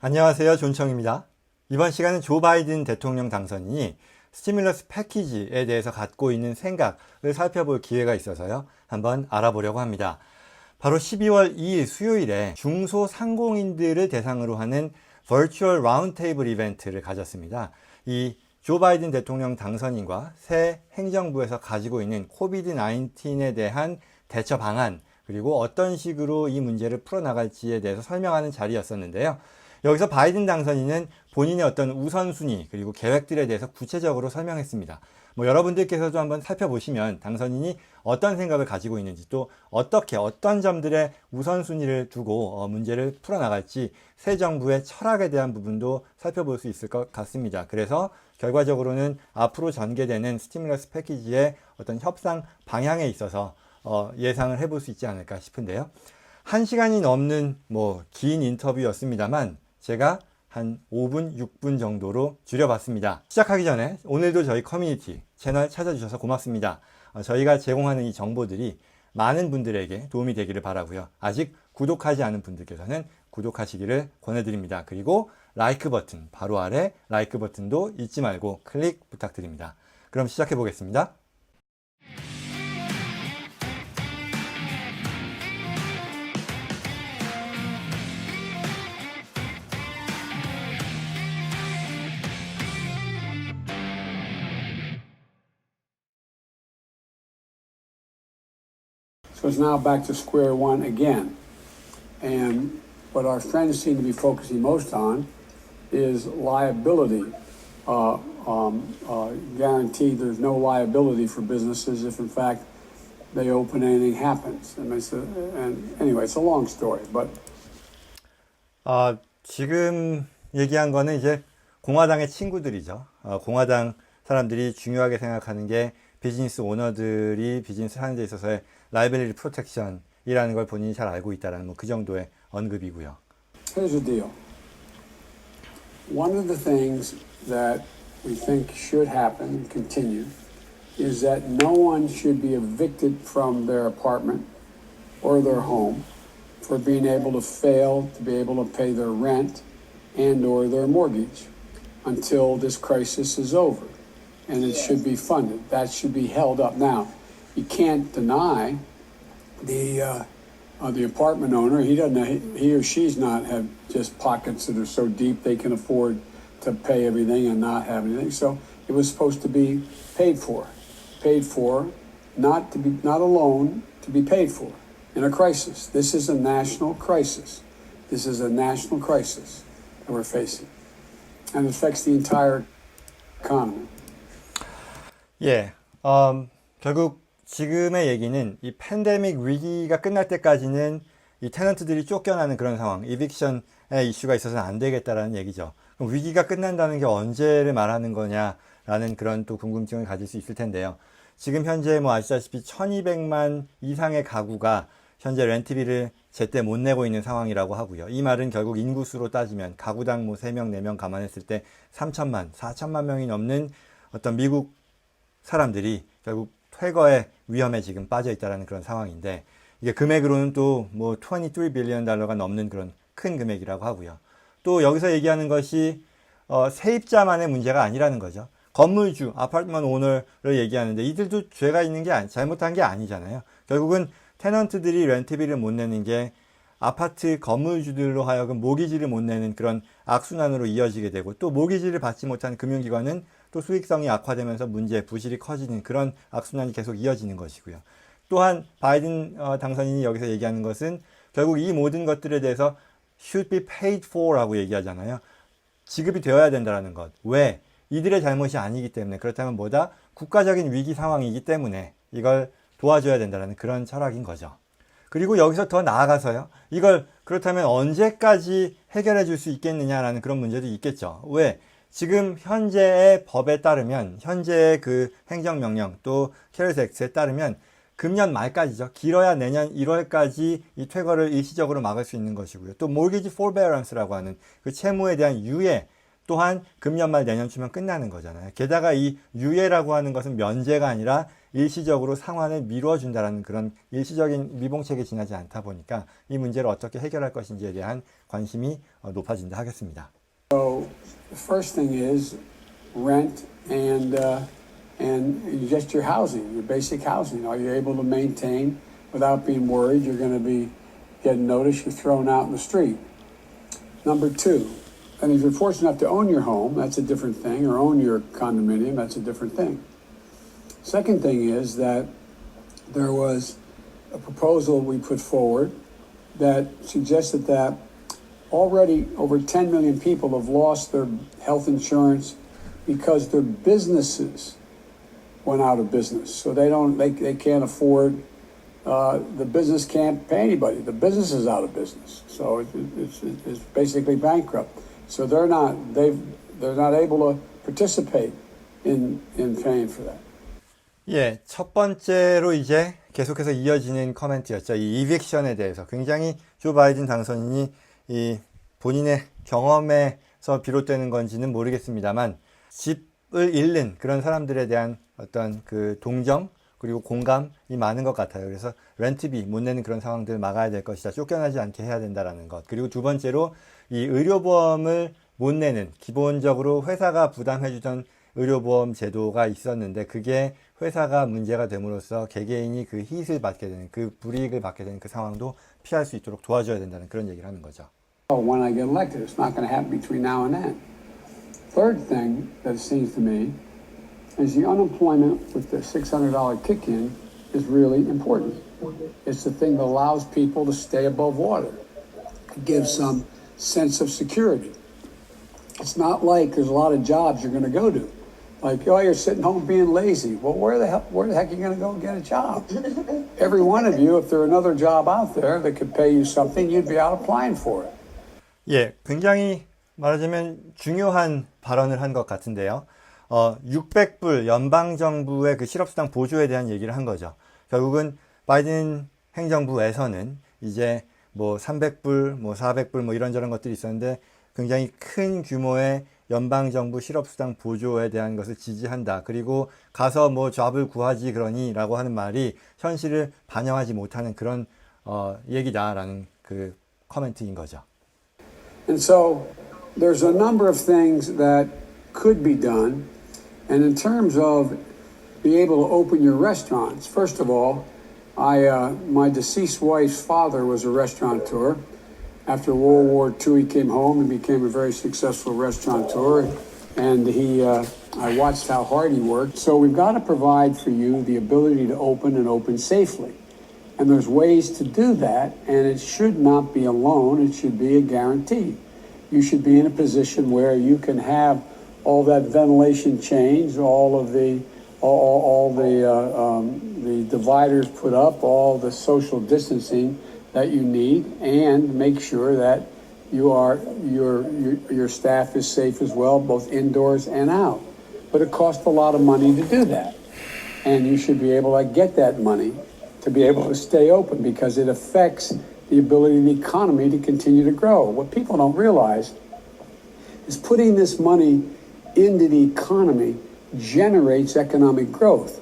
안녕하세요. 존청입니다. 이번 시간은 조 바이든 대통령 당선인이 스티뮬러스 패키지에 대해서 갖고 있는 생각을 살펴볼 기회가 있어서요. 한번 알아보려고 합니다. 바로 12월 2일 수요일에 중소상공인들을 대상으로 하는 버추얼 라운드테이블 이벤트를 가졌습니다. 이 조 바이든 대통령 당선인과 새 행정부에서 가지고 있는 코비드-19에 대한 대처 방안, 그리고 어떤 식으로 이 문제를 풀어나갈지에 대해서 설명하는 자리였었는데요. 여기서 바이든 당선인은 본인의 어떤 우선순위 그리고 계획들에 대해서 구체적으로 설명했습니다. 여러분들께서도 한번 살펴보시면 당선인이 어떤 생각을 가지고 있는지, 또 어떤 점들의 우선순위를 두고 문제를 풀어나갈지 새 정부의 철학에 대한 부분도 살펴볼 수 있을 것 같습니다. 그래서 결과적으로는 앞으로 전개되는 스티뮬러스 패키지의 어떤 협상 방향에 있어서 예상을 해볼 수 있지 않을까 싶은데요. 1시간이 넘는 긴 인터뷰였습니다만 제가 한 5분, 6분 정도로 줄여봤습니다. 시작하기 전에 오늘도 저희 커뮤니티 채널 찾아주셔서 고맙습니다. 저희가 제공하는 이 정보들이 많은 분들에게 도움이 되기를 바라고요. 아직 구독하지 않은 분들께서는 구독하시기를 권해드립니다. 그리고 라이크 버튼, 바로 아래 라이크 버튼도 잊지 말고 클릭 부탁드립니다. 그럼 시작해 보겠습니다. So it's now back to square one again. And what our friends seem to be focusing most on is liability. Guaranteed there's no liability for businesses if in fact they open and anything happens. And anyway, it's a long story, but. 지금 얘기한 거는 이제 공화당의 친구들이죠. 공화당 사람들이 중요하게 생각하는 게 비즈니스 오너들이 비즈니스 하는 데 있어서의 라이빌리티 프로텍션이라는 걸 본인이 잘 알고 있다라는 그 정도의 언급이고요. Here's the deal. One of the things that we think should happen and continue is that no one should be evicted from their apartment or their home for being able to fail to be able to pay their rent and or their mortgage until this crisis is over. And it should be funded. That should be held up. Now, you can't deny the apartment owner. He or she's not have just pockets that are so deep they can afford to pay everything and not have anything. So it was supposed to be paid for, not a loan, to be paid for in a crisis. This is a national crisis. This is a national crisis that we're facing, and it affects the entire economy. 예, 결국 지금의 얘기는 이 팬데믹 위기가 끝날 때까지는 이 테넌트들이 쫓겨나는 그런 상황, 이빅션의 이슈가 있어서는 안 되겠다라는 얘기죠. 그럼 위기가 끝난다는 게 언제를 말하는 거냐라는 그런 또 궁금증을 가질 수 있을 텐데요. 지금 현재 아시다시피 1200만 이상의 가구가 현재 렌트비를 제때 못 내고 있는 상황이라고 하고요. 이 말은 결국 인구수로 따지면 가구당 3명, 4명 감안했을 때 3천만, 4천만 명이 넘는 어떤 미국 사람들이 결국 퇴거의 위험에 지금 빠져 있다는 그런 상황인데, 이게 금액으로는 또 23 빌리언 달러가 넘는 그런 큰 금액이라고 하고요. 또 여기서 얘기하는 것이 세입자만의 문제가 아니라는 거죠. 건물주, 아파트먼 오너를 얘기하는데 이들도 죄가 있는 게 잘못한 게 아니잖아요. 결국은 테넌트들이 렌트비를 못 내는 게 아파트 건물주들로 하여금 모기지를 못 내는 그런 악순환으로 이어지게 되고, 또 모기지를 받지 못한 금융기관은 또 수익성이 악화되면서 부실이 커지는 그런 악순환이 계속 이어지는 것이고요. 또한 바이든 당선인이 여기서 얘기하는 것은 결국 이 모든 것들에 대해서 should be paid for 라고 얘기하잖아요. 지급이 되어야 된다는 것. 왜? 이들의 잘못이 아니기 때문에. 그렇다면 국가적인 위기 상황이기 때문에 이걸 도와줘야 된다는 그런 철학인 거죠. 그리고 여기서 더 나아가서요. 이걸 그렇다면 언제까지 해결해 줄 수 있겠느냐라는 그런 문제도 있겠죠. 왜? 지금 현재의 법에 따르면, 현재의 그 행정명령 또 캐리스 액트에 따르면 금년 말까지죠. 길어야 내년 1월까지 이 퇴거를 일시적으로 막을 수 있는 것이고요. 또 mortgage forbearance라고 하는 그 채무에 대한 유예 또한 금년 말 내년 초면 끝나는 거잖아요. 게다가 이 유예라고 하는 것은 면제가 아니라 일시적으로 상환을 미뤄준다라는 그런 일시적인 미봉책에 지나지 않다 보니까 이 문제를 어떻게 해결할 것인지에 대한 관심이 높아진다 하겠습니다. So the first thing is rent and just your housing, your basic housing. Are you able to maintain without being worried you're going to be getting notice you're thrown out in the street? Number two, and if you're fortunate enough to own your home, that's a different thing, or own your condominium, that's a different thing. Second thing is that there was a proposal we put forward that suggested that already over 10 million people have lost their health insurance because their businesses went out of business. So they can't afford, the business can't pay anybody. The business is out of business. So it's basically bankrupt. So they're not able to participate in paying for that. 예, 첫 번째로 이제 계속해서 이어지는 코멘트였죠. 이 이빅션에 대해서 굉장히 조 바이든 당선인이 이 본인의 경험에서 비롯되는 건지는 모르겠습니다만 집을 잃는 그런 사람들에 대한 어떤 그 동정 그리고 공감이 많은 것 같아요. 그래서 렌트비 못 내는 그런 상황들을 막아야 될 것이다. 쫓겨나지 않게 해야 된다라는 것. 그리고 두 번째로 이 의료보험을 못 내는 기본적으로 회사가 부담해주던 의료보험 제도가 있었는데 그게 회사가 문제가 됨으로써 개개인이 그 힛을 받게 되는 그 불이익을 받게 되는 그 상황도 피할 수 있도록 도와줘야 된다는 그런 얘기를 하는 거죠. When I get elected, it's not going to happen between now and then. Third thing that it seems to me is the unemployment with the $600 kick-in is really important. It's the thing that allows people to stay above water. It gives some sense of security. It's not like there's a lot of jobs you're going to go to. Like, oh, you're sitting home being lazy. Well, where the heck are you going to go get a job? Every one of you, if there were another job out there that could pay you something, you'd be out applying for it. 예, 굉장히 말하자면 중요한 발언을 한 것 같은데요. 600불 연방정부의 그 실업수당 보조에 대한 얘기를 한 거죠. 결국은 바이든 행정부에서는 이제 뭐 300불, 뭐 400불 뭐 이런저런 것들이 있었는데 굉장히 큰 규모의 연방정부 실업수당 보조에 대한 것을 지지한다. 그리고 가서 뭐 잡을 구하지 그러니 라고 하는 말이 현실을 반영하지 못하는 그런 얘기다라는 그 코멘트인 거죠. And so there's a number of things that could be done. And in terms of being able to open your restaurants, first of all, my deceased wife's father was a restaurateur. After World War II, he came home and became a very successful restaurateur. And I watched how hard he worked. So we've got to provide for you the ability to open and open safely. And there's ways to do that, and it should not be a loan, it should be a guarantee. You should be in a position where you can have all that ventilation changed, all the dividers put up, all the social distancing that you need, and make sure that your staff is safe as well, both indoors and out. But it costs a lot of money to do that, and you should be able to get that money to be able to stay open because it affects the ability of the economy to continue to grow. What people don't realize is putting this money into the economy generates economic growth.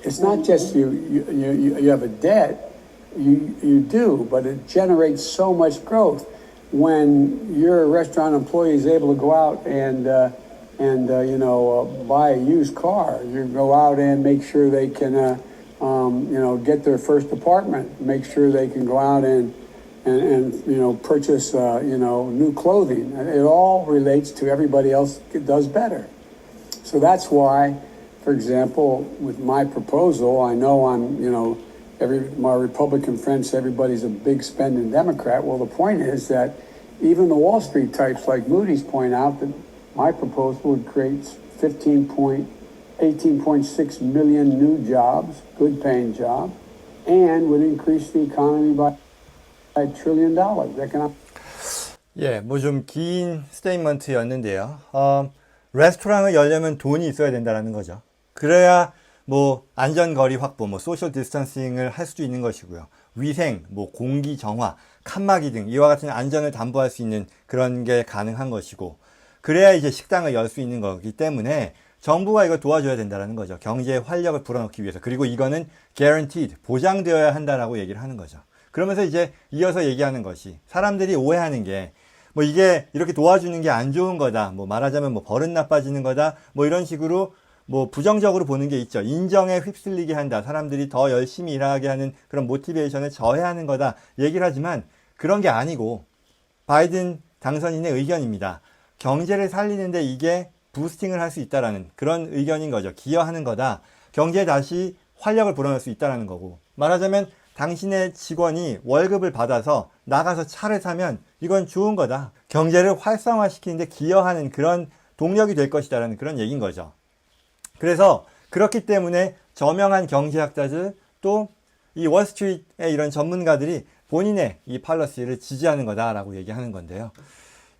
It's not just you have a debt, you do, but it generates so much growth. When your restaurant employee is able to go out and buy a used car, you go out and make sure they can get their first apartment, make sure they can go out and purchase, new clothing. It all relates to everybody else does better. So that's why, for example, with my proposal, I know my Republican friends, everybody's a big spending Democrat. Well, the point is that even the Wall Street types like Moody's point out that my proposal would create 18.6 million new jobs, good paying jobs, and would increase the economy by $1 trillion. 예, 뭐 좀 긴 스테이트먼트였는데요. 레스토랑을 열려면 돈이 있어야 된다는 거죠. 그래야 뭐 안전거리 확보, 뭐 소셜 디스턴싱을 할 수도 있는 것이고요. 위생, 뭐 공기 정화, 칸막이 등 이와 같은 안전을 담보할 수 있는 그런 게 가능한 것이고, 그래야 이제 식당을 열 수 있는 거기 때문에 정부가 이걸 도와줘야 된다는 거죠. 경제에 활력을 불어넣기 위해서. 그리고 이거는 guaranteed, 보장되어야 한다라고 얘기를 하는 거죠. 그러면서 이제 이어서 얘기하는 것이 사람들이 오해하는 게 뭐 이게 이렇게 도와주는 게 안 좋은 거다. 뭐 말하자면 뭐 버릇 나빠지는 거다. 뭐 이런 식으로 뭐 부정적으로 보는 게 있죠. 인정에 휩쓸리게 한다. 사람들이 더 열심히 일하게 하는 그런 모티베이션을 저해하는 거다. 얘기를 하지만 그런 게 아니고 바이든 당선인의 의견입니다. 경제를 살리는데 이게 부스팅을 할 수 있다라는 그런 의견인 거죠. 기여하는 거다. 경제에 다시 활력을 불어넣을 수 있다라는 거고. 말하자면 당신의 직원이 월급을 받아서 나가서 차를 사면 이건 좋은 거다. 경제를 활성화시키는데 기여하는 그런 동력이 될 것이다라는 그런 얘기인 거죠. 그래서 그렇기 때문에 저명한 경제학자들 또 이 월스트리트의 이런 전문가들이 본인의 이 팔러시를 지지하는 거다라고 얘기하는 건데요.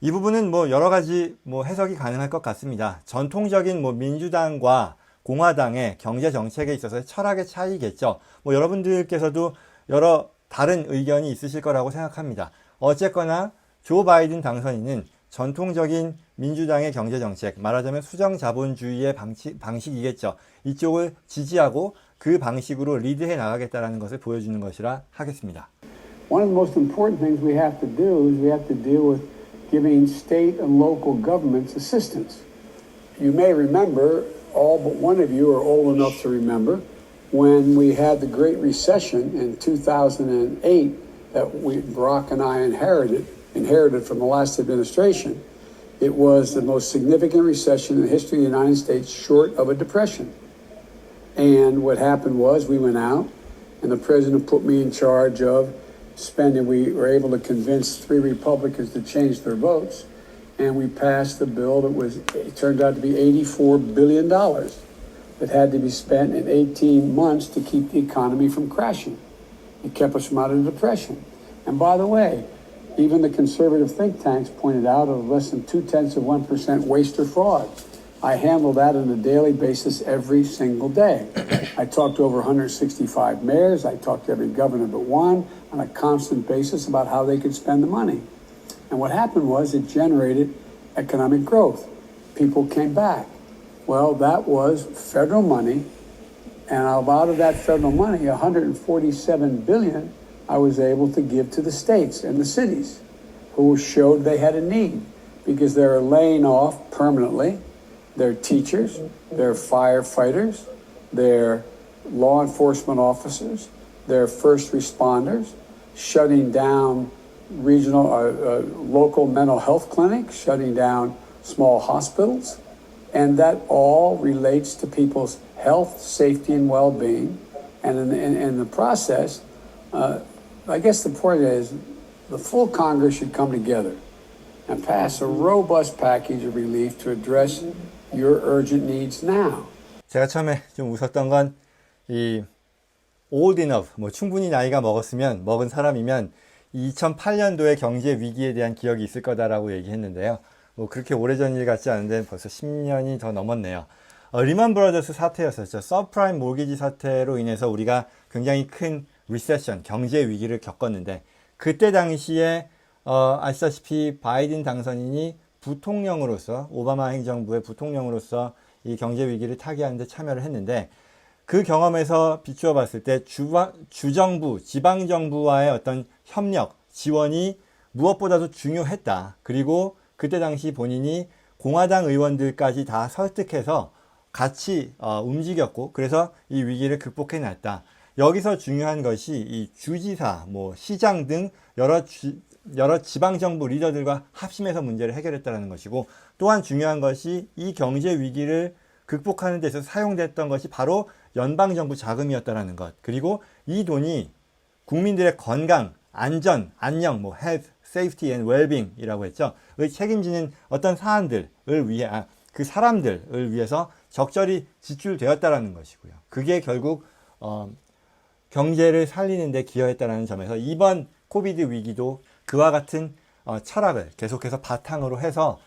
이 부분은 뭐 여러 가지 뭐 해석이 가능할 것 같습니다. 전통적인 뭐 민주당과 공화당의 경제 정책에 있어서의 철학의 차이겠죠. 뭐 여러분들께서도 여러 다른 의견이 있으실 거라고 생각합니다. 어쨌거나 조 바이든 당선인은 전통적인 민주당의 경제 정책, 말하자면 수정 자본주의의 방식이겠죠. 이쪽을 지지하고 그 방식으로 리드해 나가겠다라는 것을 보여주는 것이라 하겠습니다. One of the most important things we have to do is we have to deal with giving state and local governments assistance. You may remember, all but one of you are old enough to remember, when we had the Great Recession in 2008 that Barack and I inherited from the last administration. It was the most significant recession in the history of the United States, short of a depression. And what happened was we went out, and the president put me in charge of spending. We were able to convince 3 Republicans to change their votes, and we passed a bill that it turned out to be $84 billion that had to be spent in 18 months to keep the economy from crashing. It kept us from out of the depression. And by the way, even the conservative think tanks pointed out of less than 0.2% waste or fraud. I handle that on a daily basis every single day. I talk to over 165 mayors. I talk to every governor but one on a constant basis about how they could spend the money. And what happened was it generated economic growth. People came back. Well, that was federal money. And out of that federal money, $147 billion I was able to give to the states and the cities who showed they had a need because they were laying off permanently their teachers, their firefighters, their law enforcement officers, their first responders, shutting down regional, local mental health clinics, shutting down small hospitals. And that all relates to people's health, safety, and well-being. And in the process, I guess the point is the full Congress should come together and pass a robust package of relief to address your urgent needs now. 제가 처음에 좀 웃었던 건 이 old enough, 뭐 충분히 나이가 먹은 사람이면 2008년도의 경제 위기에 대한 기억이 있을 거다라고 얘기했는데요. 뭐 그렇게 오래전 일 같지 않은데 벌써 10년이 더 넘었네요. 리먼 브라더스 사태였었죠. 서프라임 모기지 사태로 인해서 우리가 굉장히 큰 리세션, 경제 위기를 겪었는데 그때 당시에 아시다시피 바이든 당선인이 부통령으로서 오바마 행정부의 부통령으로서 이 경제 위기를 타개하는 데 참여를 했는데 그 경험에서 비추어 봤을 때 주정부, 지방정부와의 어떤 협력, 지원이 무엇보다도 중요했다. 그리고 그때 당시 본인이 공화당 의원들까지 다 설득해서 같이 움직였고 그래서 이 위기를 극복해냈다. 여기서 중요한 것이 이 주지사, 뭐 시장 등 여러 지방정부 리더들과 합심해서 문제를 해결했다는 것이고 또한 중요한 것이 이 경제 위기를 극복하는 데 있어서 사용됐던 것이 바로 연방정부 자금이었다는 것. 그리고 이 돈이 국민들의 건강, 안전, 안녕, 뭐 health, safety and well-being 이라고 했죠. 을 책임지는 어떤 사안들을 위해, 그 사람들을 위해서 적절히 지출되었다는 것이고요. 그게 결국 경제를 살리는 데 기여했다는 점에서 이번 코비드 위기도 그와 같은 철학을 계속해서 바탕으로 해서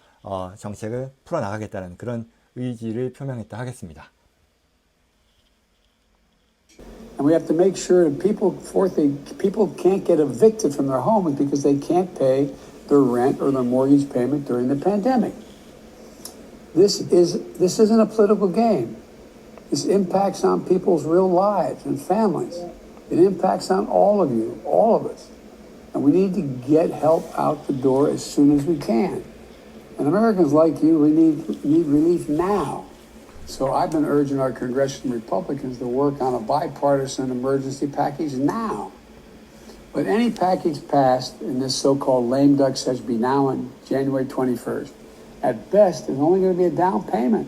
정책을 풀어나가겠다는 그런 의지를 표명했다 하겠습니다. And we have to make sure that people can't get evicted from their homes because they can't pay their rent or their mortgage payment during the pandemic. this isn't a political game. This impacts on people's real lives and families. It impacts on all of you, all of us. And we need to get help out the door as soon as we can. And Americans like you, we need relief now. So I've been urging our congressional Republicans to work on a bipartisan emergency package now. But any package passed in this so-called lame duck session be now on January 21st, at best, is only going to be a down payment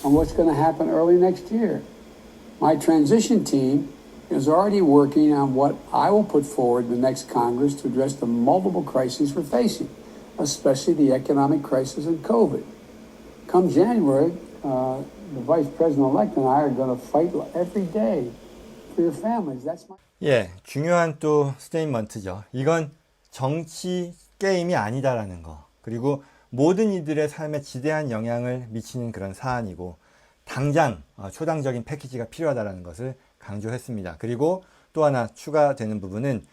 on what's going to happen early next year. My transition team is already working on what I will put forward in the next Congress to address the multiple crises we're facing, especially the economic crisis and COVID. Come January, the Vice President-elect and I are going to fight every day for your families. That's my... 예, 중요한 또 스테이트먼트죠. 이건 정치 게임이 아니다라는 거. 그리고 모든 이들의 삶에 지대한 영향을 미치는 그런 사안이고 당장 초당적인 패키지가 필요하다는 것을 강조했습니다. 그리고 또 하나 추가되는 부분은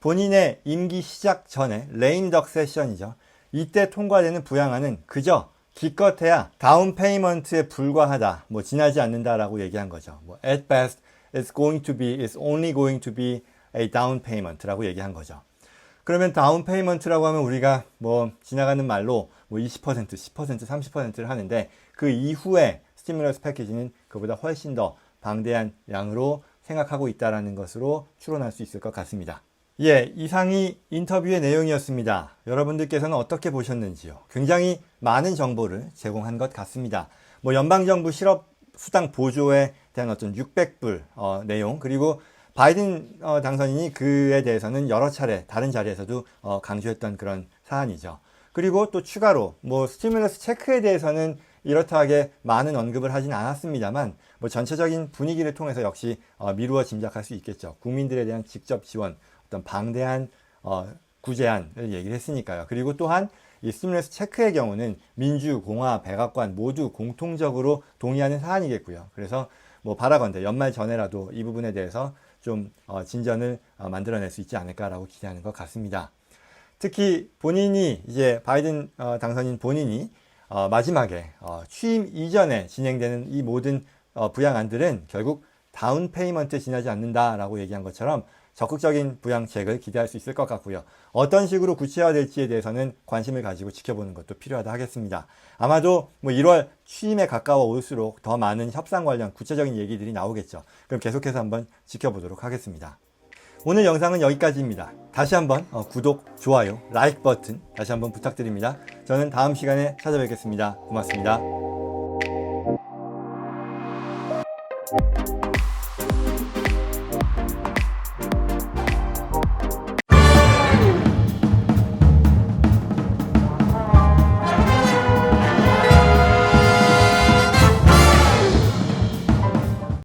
본인의 임기 시작 전에 레임덕 세션이죠. 이때 통과되는 부양안은 그저 기껏해야 다운 페이먼트에 불과하다, 지나지 않는다라고 얘기한 거죠. At best, it's only going to be a down payment라고 얘기한 거죠. 그러면 다운 페이먼트라고 하면 우리가 지나가는 말로 20%, 10%, 30%를 하는데 그 이후에 스티뮬러스 패키지는 그보다 훨씬 더 방대한 양으로 생각하고 있다는 것으로 추론할 수 있을 것 같습니다. 예, 이상이 인터뷰의 내용이었습니다. 여러분들께서는 어떻게 보셨는지요? 굉장히 많은 정보를 제공한 것 같습니다. 연방정부 실업수당 보조에 대한 어떤 600불 내용, 그리고 바이든 당선인이 그에 대해서는 여러 차례 다른 자리에서도 강조했던 그런 사안이죠. 그리고 또 추가로 스티뮬러스 체크에 대해서는 이렇다 하게 많은 언급을 하진 않았습니다만 전체적인 분위기를 통해서 역시 미루어 짐작할 수 있겠죠. 국민들에 대한 직접 지원, 어떤 방대한 구제안을 얘기를 했으니까요. 그리고 또한 이 스티뮬러스 체크의 경우는 민주, 공화, 백악관 모두 공통적으로 동의하는 사안이겠고요. 그래서 바라건대 연말 전에라도 이 부분에 대해서 좀 진전을 만들어낼 수 있지 않을까라고 기대하는 것 같습니다. 특히 본인이 이제 바이든 당선인 본인이 마지막에 취임 이전에 진행되는 이 모든 부양안들은 결국 다운 페이먼트에 지나지 않는다라고 얘기한 것처럼 적극적인 부양책을 기대할 수 있을 것 같고요. 어떤 식으로 구체화될지에 대해서는 관심을 가지고 지켜보는 것도 필요하다 하겠습니다. 아마도 1월 취임에 가까워 올수록 더 많은 협상 관련 구체적인 얘기들이 나오겠죠. 그럼 계속해서 한번 지켜보도록 하겠습니다. 오늘 영상은 여기까지입니다. 다시 한번 구독, 좋아요, 라이크 버튼 다시 한번 부탁드립니다. 저는 다음 시간에 찾아뵙겠습니다. 고맙습니다.